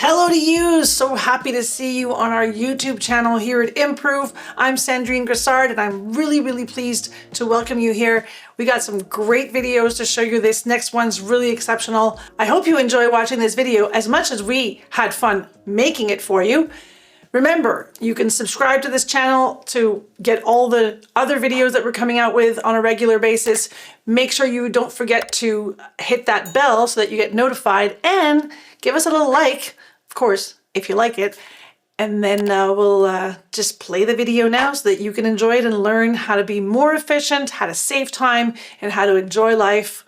Hello to you. So happy to see you on our YouTube channel here at Improov. I'm Sandrine Gressard and I'm really pleased to welcome you here. We got some great videos to show you. This next one's really exceptional. I hope you enjoy watching this video as much as we had fun making it for you. Remember, you can subscribe to this channel to get all the other videos that we're coming out with on a regular basis. Make sure you don't forget to hit that bell so that you get notified, and give us a little like, of course, if you like it. And then we'll just play the video now so that you can enjoy it and learn how to be more efficient, how to save time, and how to enjoy life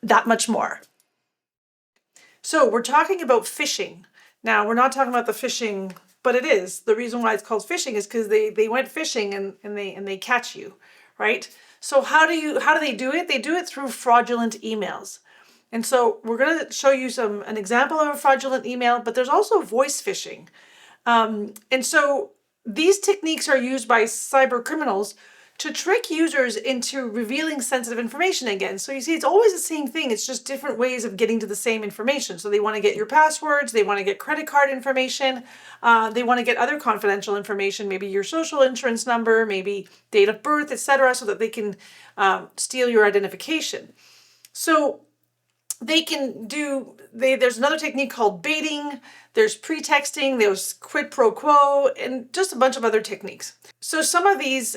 that much more. So we're talking about phishing. Now, we're not talking about the phishing, but it is. The reason why it's called phishing is because they went fishing and they catch you, right? So how do they do it? They do it through fraudulent emails. And so we're going to show you an example of a fraudulent email, but there's also voice phishing. And so these techniques are used by cyber criminals to trick users into revealing sensitive information again. So you see, it's always the same thing. It's just different ways of getting to the same information. So they want to get your passwords, they want to get credit card information, they want to get other confidential information, maybe your social insurance number, maybe date of birth, etc., so that they can steal your identification. So they can do, there's another technique called baiting, there's pretexting, there's quid pro quo, and just a bunch of other techniques. So some of these,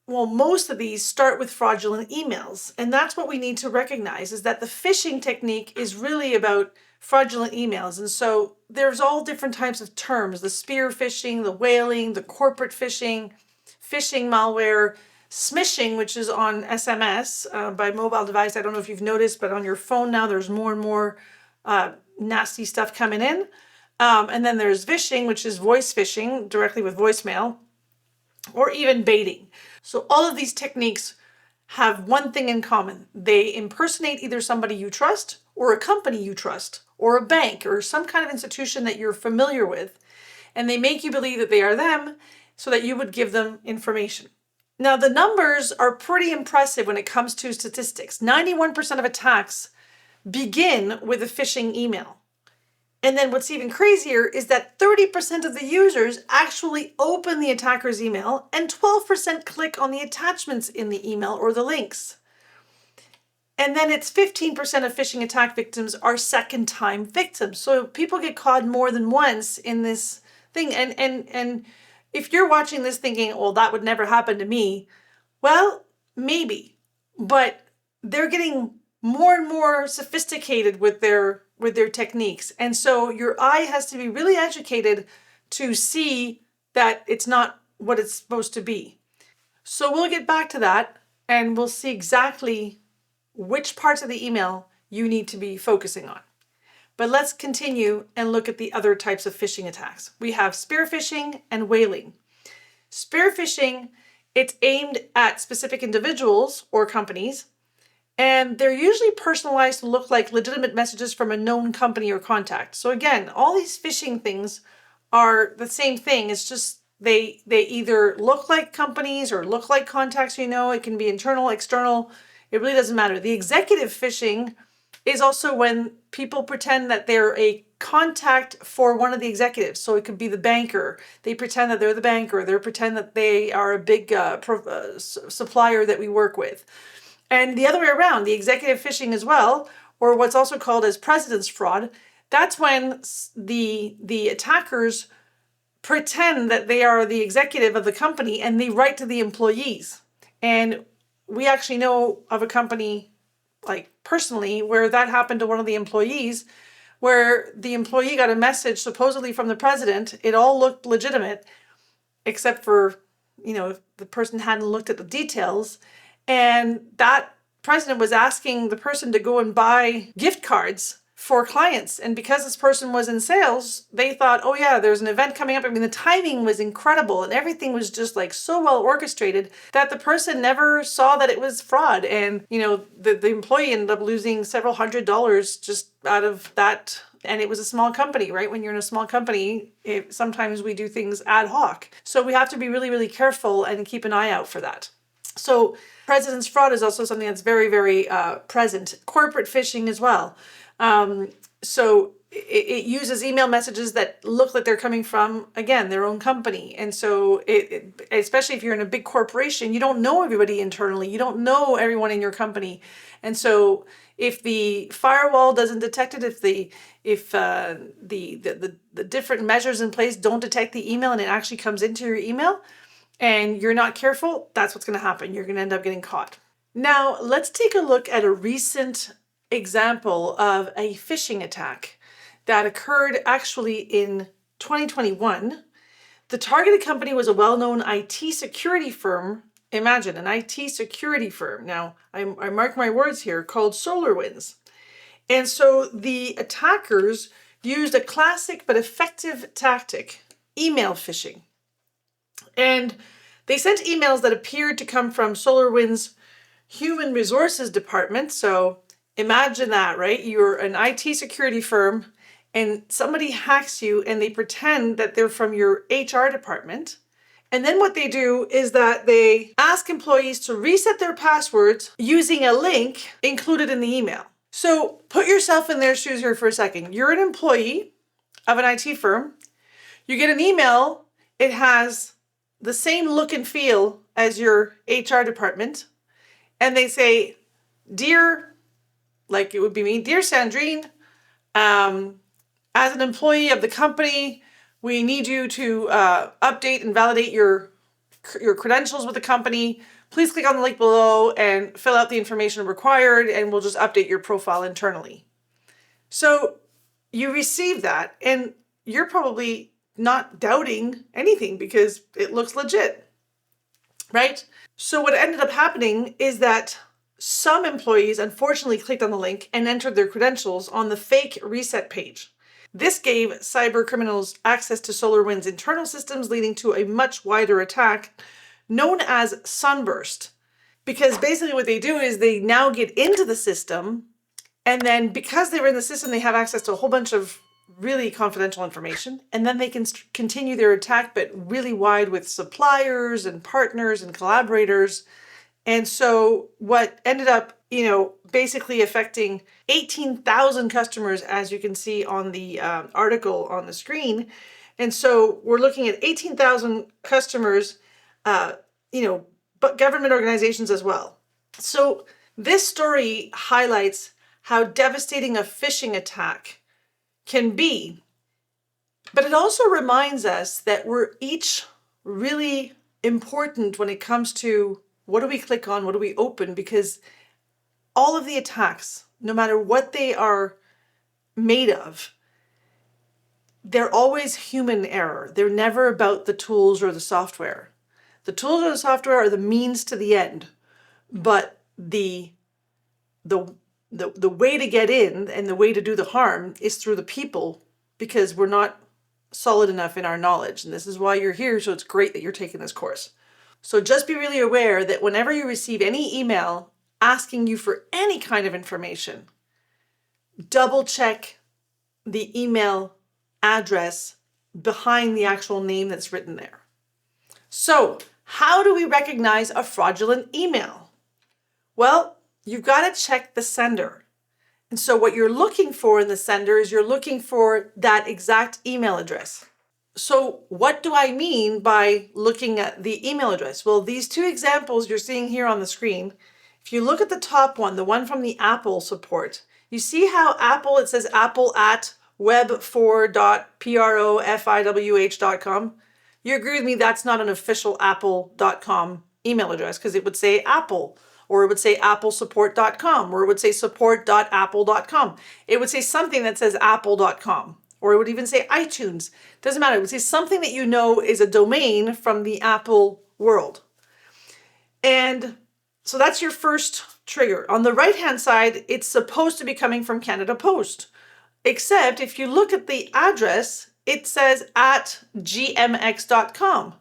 well, most of these start with fraudulent emails. And that's what we need to recognize, is that the phishing technique is really about fraudulent emails. And so there's all different types of terms: the spear phishing, the whaling, the corporate phishing, phishing malware, smishing, which is on SMS by mobile device. I don't know if you've noticed, but on your phone now, there's more and more nasty stuff coming in. And then there's vishing, which is voice phishing, directly with voicemail, or even baiting. So all of these techniques have one thing in common. They impersonate either somebody you trust, or a company you trust, or a bank, or some kind of institution that you're familiar with. And they make you believe that they are them so that you would give them information. Now, the numbers are pretty impressive when it comes to statistics. 91% of attacks begin with a phishing email. And then what's even crazier is that 30% of the users actually open the attacker's email, and 12% click on the attachments in the email or the links. And then it's 15% of phishing attack victims are second-time victims. So people get caught more than once in this thing. And if you're watching this thinking, well, that would never happen to me, well, maybe. But they're getting more and more sophisticated with their techniques. And so your eye has to be really educated to see that it's not what it's supposed to be. So we'll get back to that, and we'll see exactly which parts of the email you need to be focusing on. But let's continue and look at the other types of phishing attacks. We have spear phishing and whaling. Spear phishing, it's aimed at specific individuals or companies, and they're usually personalized to look like legitimate messages from a known company or contact. So again, all these phishing things are the same thing. It's just they either look like companies or look like contacts. It can be internal, external. It really doesn't matter. The executive phishing is also when people pretend that they're a contact for one of the executives. So it could be the banker. They pretend that they're the banker. They pretend that they are a big supplier that we work with. And the other way around, the executive phishing as well, or what's also called as president's fraud, that's when the attackers pretend that they are the executive of the company and they write to the employees. And we actually know of a company, like personally, where that happened to one of the employees, where the employee got a message supposedly from the president. It all looked legitimate, except for, the person hadn't looked at the details. And that president was asking the person to go and buy gift cards for clients. And because this person was in sales, they thought, oh yeah, there's an event coming up. I mean, the timing was incredible and everything was just like so well orchestrated that the person never saw that it was fraud. And, the employee ended up losing several $100s just out of that. And it was a small company, right? When you're in a small company, sometimes we do things ad hoc. So we have to be really careful and keep an eye out for that. So president's fraud is also something that's very present. Corporate phishing as well. So it uses email messages that look like they're coming from, again, their own company. And so especially if you're in a big corporation, you don't know everybody internally. You don't know everyone in your company. And so if the firewall doesn't detect it, if the different measures in place don't detect the email and it actually comes into your email and you're not careful, that's what's going to happen. You're going to end up getting caught. Now, let's take a look at a recent example of a phishing attack that occurred actually in 2021. The targeted company was a well-known IT security firm. Imagine an IT security firm. Now, I mark my words here, called SolarWinds. And so the attackers used a classic but effective tactic, email phishing. And they sent emails that appeared to come from SolarWinds' human resources department. So imagine that, right? You're an IT security firm and somebody hacks you and they pretend that they're from your HR department. And then what they do is that they ask employees to reset their passwords using a link included in the email. So put yourself in their shoes here for a second. You're an employee of an IT firm. You get an email. It has the same look and feel as your HR department. And they say, dear, like it would be me, dear Sandrine, as an employee of the company, we need you to update and validate your credentials with the company. Please click on the link below and fill out the information required, and we'll just update your profile internally. So you receive that, and you're probably not doubting anything because it looks legit, right? So what ended up happening is that some employees unfortunately clicked on the link and entered their credentials on the fake reset page. This gave cyber criminals access to SolarWinds' internal systems, leading to a much wider attack known as Sunburst. Because basically what they do is they now get into the system, and then because they were in the system, they have access to a whole bunch of really confidential information, and then they can continue their attack, but really wide with suppliers and partners and collaborators. And so what ended up, basically affecting 18,000 customers, as you can see on the article on the screen. And so we're looking at 18,000 customers, but government organizations as well. So this story highlights how devastating a phishing attack can be. But it also reminds us that we're each really important when it comes to what do we click on, what do we open, because all of the attacks, no matter what they are made of, they're always human error. They're never about the tools or the software. The tools or the software are the means to the end, but the way to get in and the way to do the harm is through the people, because we're not solid enough in our knowledge. And this is why you're here, so it's great that you're taking this course. So just be really aware that whenever you receive any email asking you for any kind of information, double check the email address behind the actual name that's written there. So how do we recognize a fraudulent email? Well, you've got to check the sender. And so what you're looking for in the sender is you're looking for that exact email address. So what do I mean by looking at the email address? Well, these two examples you're seeing here on the screen, if you look at the top one, the one from the Apple support, you see how Apple, it says Apple at web4.profitwh.com. You agree with me that's not an official apple.com email address, because it would say Apple, or it would say applesupport.com, or it would say support.apple.com. It would say something that says apple.com, or it would even say iTunes. Doesn't matter. It would say something that you know is a domain from the Apple world. And so that's your first trigger. On the right-hand side, it's supposed to be coming from Canada Post. Except if you look at the address, it says at gmx.com.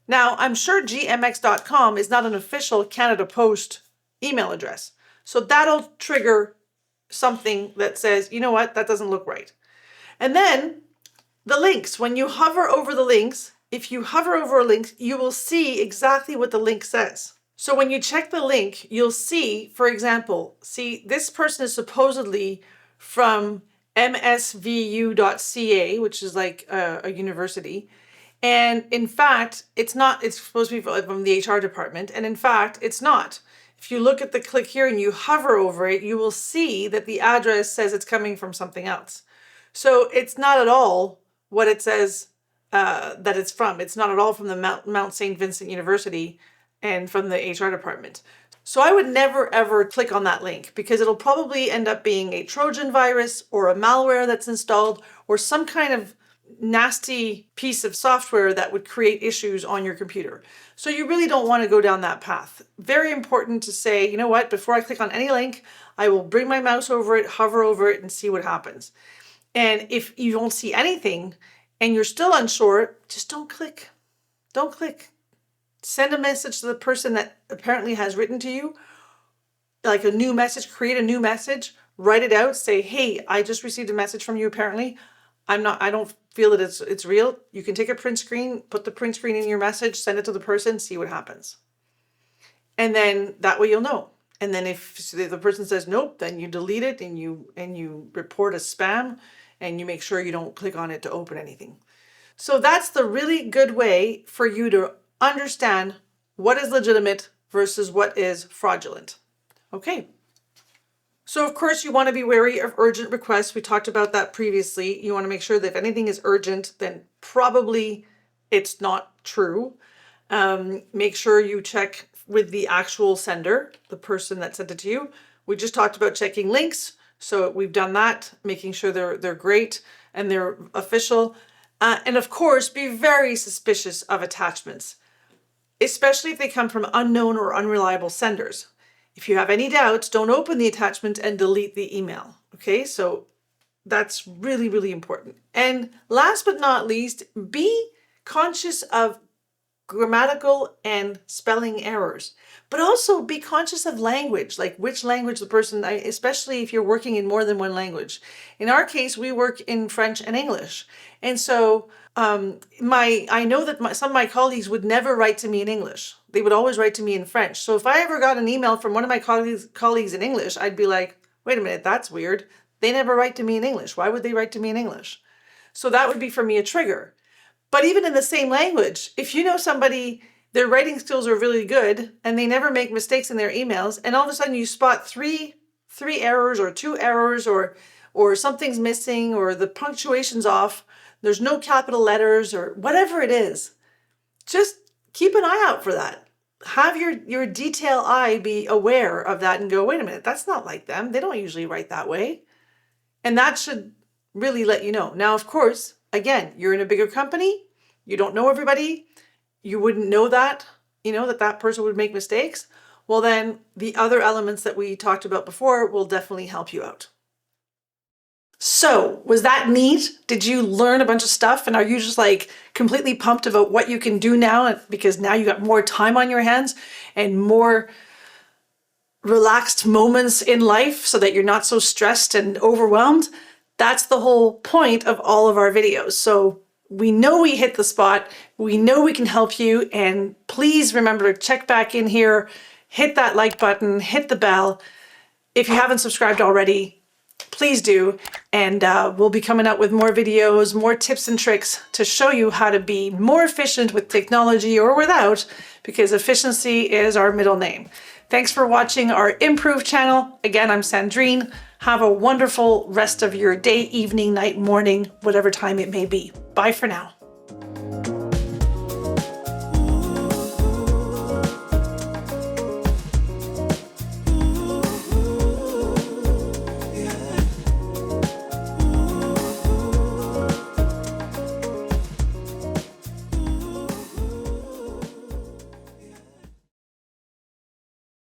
Now, I'm sure gmx.com is not an official Canada Post email address. So that'll trigger something that says, you know what, that doesn't look right. And then the links, when you hover over the links, if you hover over a link, you will see exactly what the link says. So when you check the link, you'll see, for example, this person is supposedly from msvu.ca, which is like a university. And in fact, it's not, it's supposed to be from the HR department. And in fact, it's not. If you look at the click here and you hover over it, you will see that the address says it's coming from something else. So it's not at all what it says that it's from. It's not at all from the Mount St. Vincent University and from the HR department. So I would never ever click on that link because it'll probably end up being a Trojan virus or a malware that's installed or some kind of nasty piece of software that would create issues on your computer. So you really don't want to go down that path. Very important to say, you know what, before I click on any link, I will bring my mouse over it, hover over it, and see what happens. And if you don't see anything and you're still unsure, just don't click. Don't click. Send a message to the person that apparently has written to you, like a new message, create a new message, write it out, say, hey, I just received a message from you apparently. I don't feel that it's real. You can take a print screen, put the print screen in your message, send it to the person, see what happens. And then that way you'll know. And then if the person says nope, then you delete it and you report as spam and you make sure you don't click on it to open anything. So that's the really good way for you to understand what is legitimate versus what is fraudulent. Okay. So of course you want to be wary of urgent requests. We talked about that previously. You want to make sure that if anything is urgent, then probably it's not true. Make sure you check with the actual sender, the person that sent it to you. We just talked about checking links. So we've done that, making sure they're great and they're official. And of course, be very suspicious of attachments, especially if they come from unknown or unreliable senders. If you have any doubts, don't open the attachment and delete the email. Okay, so that's really, really important. And last but not least, be conscious of grammatical and spelling errors, but also be conscious of language, like which language the person, especially if you're working in more than one language. In our case, we work in French and English. And so I know that some of my colleagues would never write to me in English. They would always write to me in French. So if I ever got an email from one of my colleagues in English, I'd be like, wait a minute, that's weird. They never write to me in English. Why would they write to me in English? So that would be for me a trigger. But even in the same language, if you know somebody, their writing skills are really good and they never make mistakes in their emails, and all of a sudden you spot three errors or 2 errors or something's missing or the punctuation's off, there's no capital letters or whatever it is, just keep an eye out for that. Have your detail eye be aware of that and go, wait a minute, that's not like them. They don't usually write that way. And that should really let you know. Now, of course, again, you're in a bigger company. You don't know everybody. You wouldn't know that, that person would make mistakes. Well, then the other elements that we talked about before will definitely help you out. So was that neat? Did you learn a bunch of stuff? And are you just like completely pumped about what you can do now because now you got more time on your hands and more relaxed moments in life so that you're not so stressed and overwhelmed? That's the whole point of all of our videos. So we know we hit the spot. We know we can help you. And please remember to check back in here, hit that like button, hit the bell. If you haven't subscribed already, please do. And we'll be coming out with more videos, more tips and tricks to show you how to be more efficient with technology or without, because efficiency is our middle name. Thanks for watching our Improov channel. Again, I'm Sandrine. Have a wonderful rest of your day, evening, night, morning, whatever time it may be. Bye for now.